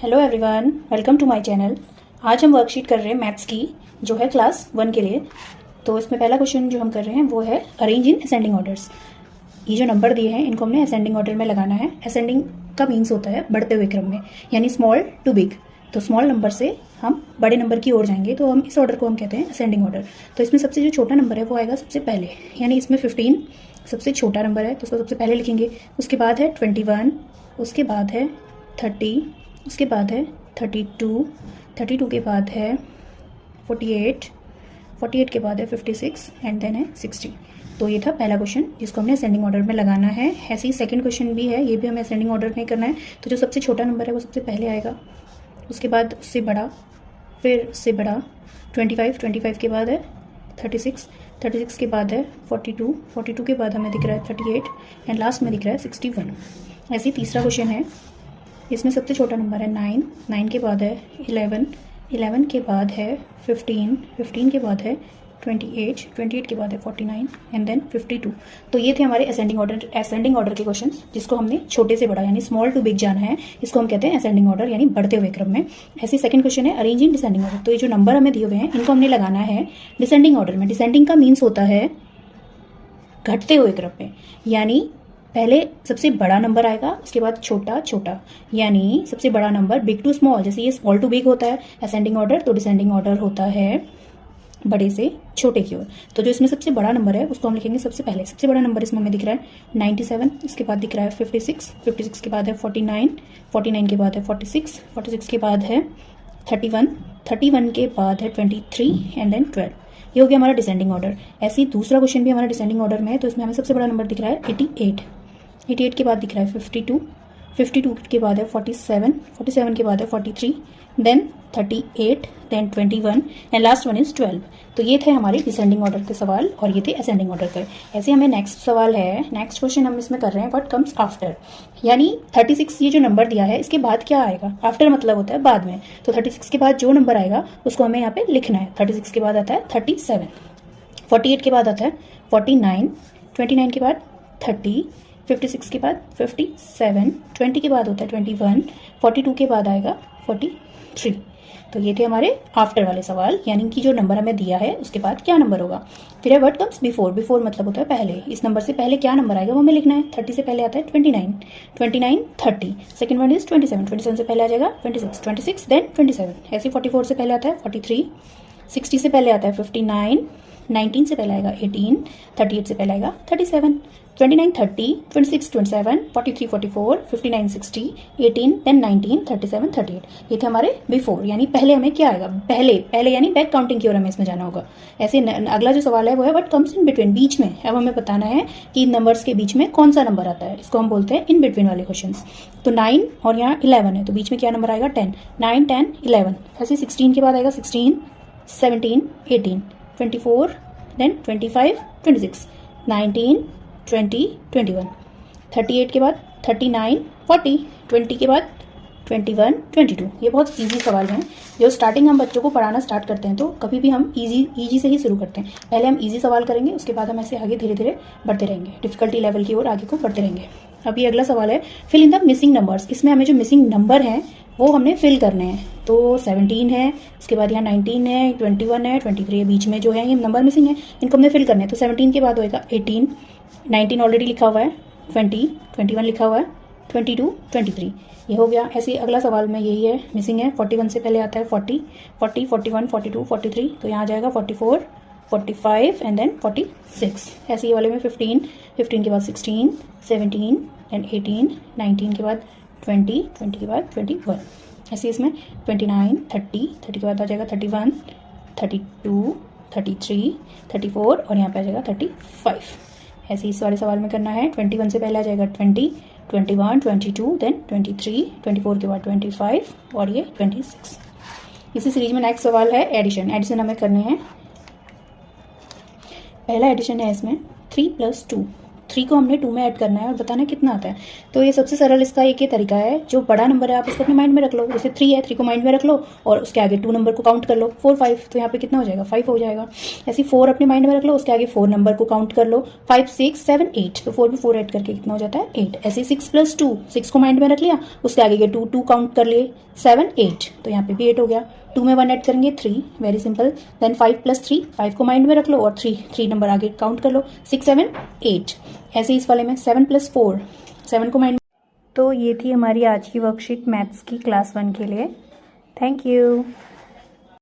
Hello everyone, welcome to my channel. आज हम worksheet कर रहे हैं मैथ्स की, जो है क्लास 1 के लिए। तो इसमें पहला क्वेश्चन जो हम कर रहे हैं वो है अरेंज इन असेंडिंग ऑर्डर्स। ये जो नंबर दिए हैं इनको हमने असेंडिंग ऑर्डर में लगाना है। असेंडिंग का मीन्स होता है बढ़ते हुए क्रम में, यानी स्मॉल टू बिग। तो स्मॉल नंबर से हम बड़े नंबर की ओर जाएंगे, तो हम इस ऑर्डर को हम कहते हैं असेंडिंग ऑर्डर। तो इसमें सबसे जो छोटा नंबर है वो आएगा सबसे पहले, यानी इसमें 15 सबसे छोटा नंबर है तो उसको सबसे पहले लिखेंगे। उसके बाद है 21, उसके बाद है 30, उसके बाद है 32, 32 के बाद है 48, 48 के बाद है 56 एंड देन है 60। तो ये था पहला क्वेश्चन जिसको हमने असेंडिंग ऑर्डर में लगाना है। ऐसे ही सेकंड क्वेश्चन भी है, ये भी हमें असेंडिंग ऑर्डर में करना है। तो जो सबसे छोटा नंबर है वो सबसे पहले आएगा, उसके बाद उससे बड़ा, फिर उससे बड़ा 25, 25 के बाद है 36, 36 के बाद है 42, 42 के बाद हमें दिख रहा है 38 एंड लास्ट में दिख रहा है 61। ऐसे ही तीसरा क्वेश्चन है, इसमें सबसे छोटा नंबर है 9, 9 के बाद है 11, 11 के बाद है 15, 15 के बाद है 28, 28 के बाद है 49 एंड देन 52। तो ये थे हमारे असेंडिंग ऑर्डर के क्वेश्चंस, जिसको हमने छोटे से बड़ा यानी स्मॉल टू बिग जाना है। इसको हम कहते हैं असेंडिंग ऑर्डर, यानी बढ़ते हुए क्रम में। ऐसे सेकंड क्वेश्चन है अरेंज इन डिसेंडिंग ऑर्डर। तो ये जो नंबर हमें दिए हुए हैं इनको हमने लगाना है डिसेंडिंग ऑर्डर में। डिसेंडिंग का मीन्स होता है घटते हुए क्रम में, यानी पहले सबसे बड़ा नंबर आएगा, उसके बाद छोटा छोटा, यानी सबसे बड़ा नंबर बिग टू स्मॉल। जैसे ये स्मॉल टू बिग होता है असेंडिंग ऑर्डर, तो डिसेंडिंग ऑर्डर होता है बड़े से छोटे की ओर। तो जो इसमें सबसे बड़ा नंबर है उसको हम लिखेंगे सबसे पहले। सबसे बड़ा नंबर इसमें हमें दिख रहा है 97, इसके बाद दिख रहा है 56, 56 के बाद है 49, 49 के बाद है 46, 46 के बाद है 31, 31 के बाद है 23 एंड देन 12। ये हो गया हमारा डिसेंडिंग ऑर्डर। ऐसे ही दूसरा क्वेश्चन भी हमारा डिसेंडिंग ऑर्डर में है। तो इसमें हमें सबसे बड़ा नंबर दिख रहा है 88, 88 के बाद दिख रहा है 52, 52 के बाद है 47, 47 के बाद है 43, then 38, then 21 and last one is 12। तो ये थे हमारे डिसेंडिंग ऑर्डर के सवाल और ये थे असेंडिंग ऑर्डर के। ऐसे हमें नेक्स्ट सवाल है, नेक्स्ट क्वेश्चन हम इसमें कर रहे हैं व्हाट कम्स आफ्टर, यानी 36 ये जो नंबर दिया है इसके बाद क्या आएगा। आफ्टर मतलब होता है बाद में, तो 36 के बाद जो नंबर आएगा उसको हमें यहाँ पे लिखना है। 36 के बाद आता है 37, 48 के बाद आता है 49, 29 के बाद 30, 56 के बाद 57, 20 के बाद होता है 21, 42 के बाद आएगा 43। तो ये थे हमारे आफ्टर वाले सवाल, यानी कि जो नंबर हमें दिया है उसके बाद क्या नंबर होगा। फिर है व्हाट कम्स बिफोर, बिफोर मतलब होता है पहले। इस नंबर से पहले क्या नंबर आएगा वो हमें लिखना है। 30 से पहले आता है 29, 29 30, सेकंड वन इज 27, 27 से पहले आ जाएगा 26, 26 देन 27। ऐसे 44 से पहले आता है 43, 60 से पहले आता है 59, 19 से पहले आएगा 18, 38 से पहले आएगा 37, 29 30, 26 27, 43 44, 59 60, 18 देन 19, 37 38। ये थे हमारे बिफोर, यानी पहले हमें क्या आएगा, पहले पहले यानी बैक काउंटिंग की ओर हमें इसमें जाना होगा। ऐसे अगला जो सवाल है वो है व्हाट कम्स इन बिटवीन, बीच में। अब हमें बताना है कि इन नंबर्स के बीच में कौन सा नंबर आता है, इसको हम बोलते हैं इन बिटवीन वाले क्वेश्चन। तो 9 और यहाँ 11 है, तो बीच में क्या नंबर आएगा 10, 9 10 11। ऐसे 16 के बाद आएगा 16, 17 18, 24 देन 25 26, 19 20 21, 38 के बाद 39 40, 20 के बाद 21 22। ये बहुत इजी सवाल हैं। जो स्टार्टिंग हम बच्चों को पढ़ाना स्टार्ट करते हैं तो कभी भी हम इजी से ही शुरू करते हैं। पहले हम इजी सवाल करेंगे, उसके बाद हम ऐसे आगे धीरे धीरे बढ़ते रहेंगे, डिफिकल्टी लेवल की ओर आगे को बढ़ते रहेंगे। अभी अगला सवाल है fill in the missing numbers. इसमें हमें जो मिसिंग नंबर हैं वो हमने फिल करने हैं। तो 17 है, उसके बाद यहाँ 19 है, 21 है, 23 है, बीच में जो है ये नंबर मिसिंग है, इनको हमने फिल करने हैं। तो 17 के बाद होएगा 18, 19 ऑलरेडी लिखा हुआ है, 20 21 लिखा हुआ है, 22 23 ये हो गया। ऐसे अगला सवाल में यही है, मिसिंग है। 41 से पहले आता है 40, 40 41 42 43, तो यहाँ आ जाएगा 44 45 एंड देन 46। ऐसे ही वाले में 15, 15 के बाद 16 17 देन 18, 19 के बाद 20, 20 के बाद 21। ऐसे इसमें 29 30, 30 के बाद आ जाएगा 31 32 33 34 और यहाँ पे आ जाएगा 35। ऐसे इस वाले सवाल में करना है। 21 से पहले आ जाएगा 20, 21 22 देन 23, 24 के बाद 25 और ये 26। इसी सीरीज में नेक्स्ट सवाल है एडिशन। एडिशन हमें करने हैं। पहला एडिशन है इसमें 3 + 2, 3 को हमने 2 में ऐड करना है और बताना कितना आता है। तो ये सबसे सरल इसका एक ही तरीका है, जो बड़ा नंबर है आप उसको अपने माइंड में रख लो। जैसे 3 है, 3 को माइंड में रख लो और उसके आगे 2 नंबर को काउंट कर लो, 4 5, तो यहाँ पे कितना हो जाएगा 5 हो जाएगा। ऐसे 4 अपने माइंड में रख लो, उसके आगे 4 नंबर को काउंट कर लो, 5 6 7 8, तो 4 में 4 ऐड करके कितना हो जाता है 8। ऐसे 6 + 2, 6 को माइंड में रख लिया, उसके आगे के 2 2 काउंट कर लिए, 7 8, तो यहाँ पे भी 8 हो गया। 2 में 1 ऐड करेंगे 3, वेरी सिंपल। देन 5 + 3, 5 को माइंड में रख लो और 3 नंबर आगे काउंट कर लो, 6 7 8। ऐसे इस वाले में 7 + 4, 7 को माइंड। तो ये थी हमारी आज की वर्कशीट मैथ्स की क्लास 1 के लिए। Thank you.